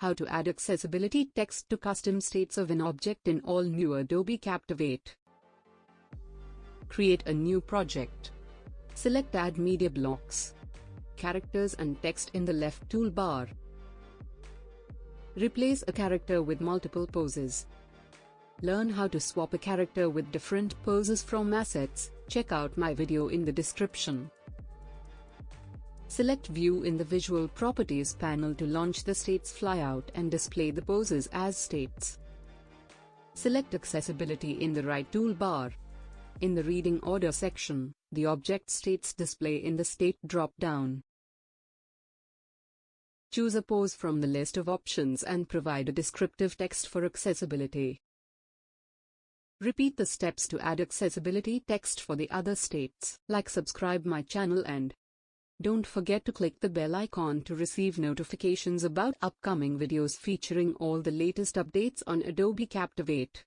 How to add accessibility text to custom states of an object in all new Adobe Captivate. Create a new project. Select Add Media Blocks, Characters and Text in the left toolbar. Replace a character with multiple poses. Learn how to swap a character with different poses from assets. Check out my video in the description. Select View in the Visual Properties panel to launch the states flyout and display the poses as states. Select Accessibility in the right toolbar. In the Reading Order section, the object states display in the State drop-down. Choose a pose from the list of options and provide a descriptive text for accessibility. Repeat the steps to add accessibility text for the other states. Subscribe my channel and don't forget to click the bell icon to receive notifications about upcoming videos featuring all the latest updates on Adobe Captivate.